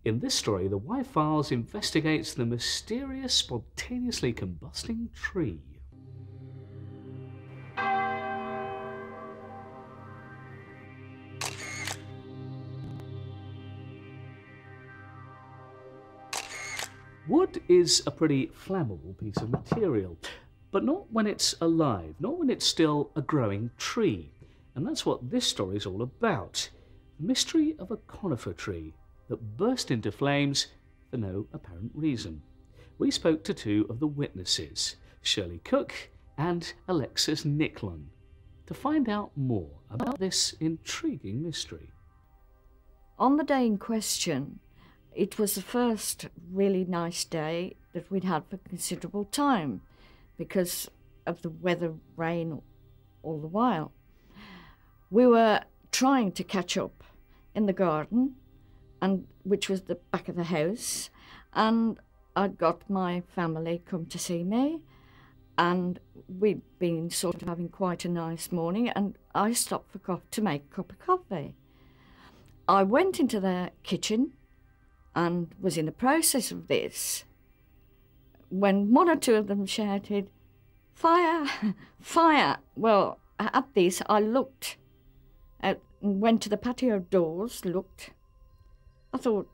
In this story, the Y-Files investigates the mysterious, spontaneously combusting tree. Wood is a pretty flammable piece of material, but not when it's alive, not when it's still a growing tree. And that's what this story is all about. The mystery of a conifer tree that burst into flames for no apparent reason. We spoke to two of the witnesses, Shirley Cook and Alexis Nicklon, to find out more about this intriguing mystery. On the day in question, it was the first really nice day that we'd had for considerable time because of the weather, rain all the while. We were trying to catch up in the garden, and which was the back of the house, and I'd got my family come to see me, and we'd been sort of having quite a nice morning, and I stopped to make a cup of coffee. I went into the kitchen and was in the process of this when one or two of them shouted, "Fire! Fire!" Well, at this I looked out and went to the patio doors, looked. I thought,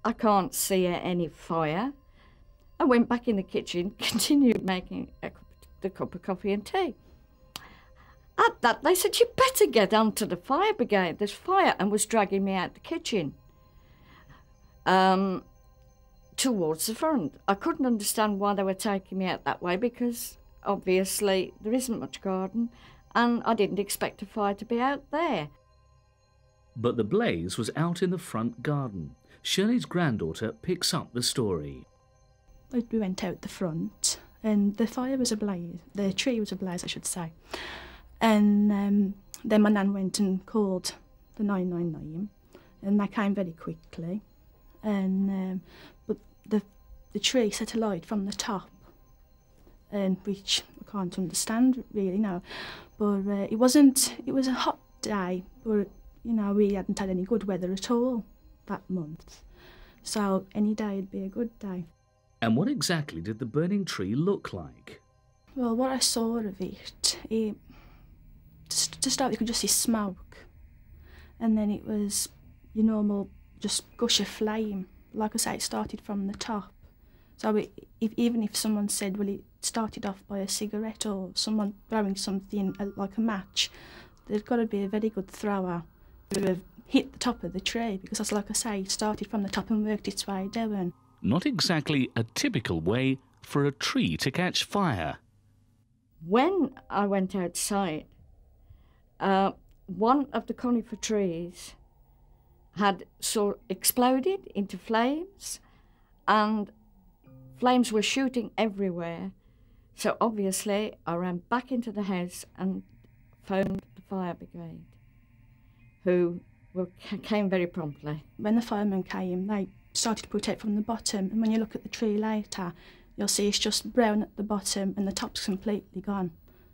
I can't see any fire. I went back in the kitchen, continued making the cup of coffee and tea. At that, they said, "You better get onto the fire brigade, there's fire," and was dragging me out the kitchen towards the front. I couldn't understand why they were taking me out that way because obviously there isn't much garden and I didn't expect a fire to be out there. But the blaze was out in the front garden. Shirley's granddaughter picks up the story. We went out the front and the fire was ablaze, the tree was ablaze I should say. And then my nan went and called the 999 and they came very quickly. And but the tree set alight from the top, and which I can't understand really now. But it was a hot day, but you know, we hadn't had any good weather at all that month. So any day would be a good day. And what exactly did the burning tree look like? Well, what I saw of it, to start you could just see smoke. And then it was your normal just gush of flame. Like I say, it started from the top. So even if someone said, well, it started off by a cigarette or someone throwing something like a match, there's got to be a very good thrower to have hit the top of the tree because, as like I say, it started from the top and worked its way down. Not exactly a typical way for a tree to catch fire. When I went outside, one of the conifer trees had exploded into flames and flames were shooting everywhere. So obviously I ran back into the house and phoned the fire brigade, who came very promptly. When the firemen came, they started to put it from the bottom, and when you look at the tree later, you'll see it's just brown at the bottom and the top's completely gone.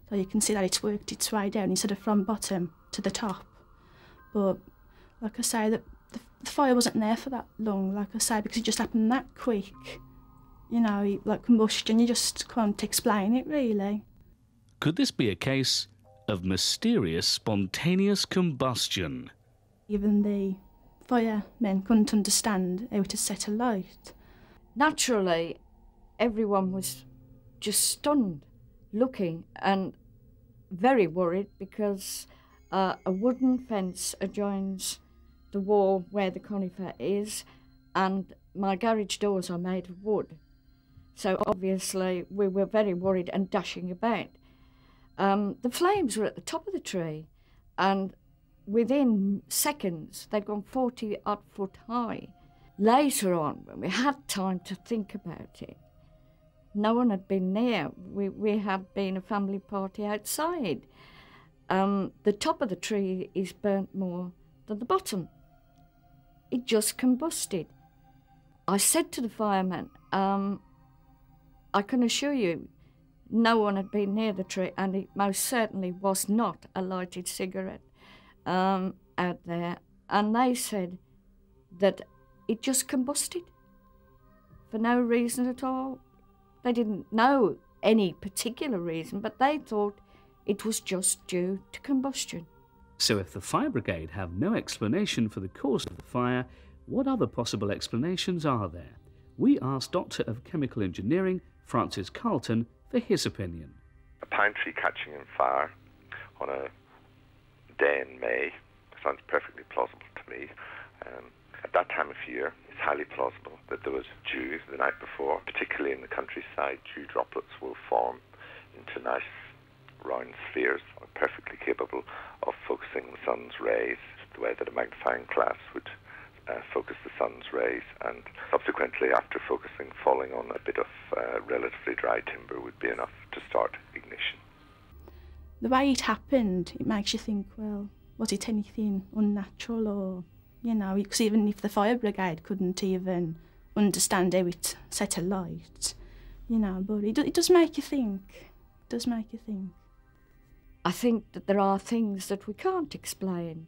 So you can see that it's worked its way down instead of from bottom to the top. But like I say, the fire wasn't there for that long, like I say, because it just happened that quick. You know, like combustion, you just can't explain it really. Could this be a case of mysterious spontaneous combustion? Even the firemen couldn't understand how to set a light. Naturally, everyone was just stunned, looking and very worried because a wooden fence adjoins the wall where the conifer is, and my garage doors are made of wood. So obviously we were very worried and dashing about. The flames were at the top of the tree, and within seconds they'd gone 40-odd foot high. Later on, when we had time to think about it, no one had been near. We had been a family party outside. The top of the tree is burnt more than the bottom. It just combusted. I said to the fireman, I can assure you no one had been near the tree, and it most certainly was not a lighted cigarette out there. And they said that it just combusted for no reason at all. They didn't know any particular reason, but they thought it was just due to combustion. So if the fire brigade have no explanation for the cause of the fire, what other possible explanations are there? We asked Doctor of Chemical Engineering, Francis Carlton, for his opinion. A pine tree catching on fire on a day in May sounds perfectly plausible to me. At that time of year, it's highly plausible that there was dew the night before, particularly in the countryside. Dew droplets will form into nice round spheres, perfectly capable of focusing the sun's rays the way that a magnifying glass would focus the sun's rays, and subsequently, after focusing, falling on a bit of relatively dry timber would be enough to start ignition. The way it happened, it makes you think, well, was it anything unnatural, or, you know, because even if the fire brigade couldn't even understand how it set alight, you know, but it does make you think. It does make you think. I think that there are things that we can't explain.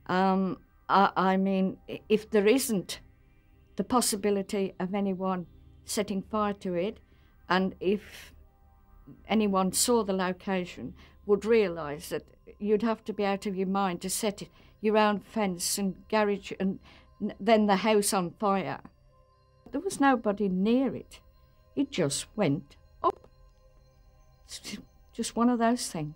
I mean, if there isn't the possibility of anyone setting fire to it, and if anyone saw the location, would realise that you'd have to be out of your mind to set your own fence and garage and then the house on fire. There was nobody near it. It just went up. It's just one of those things.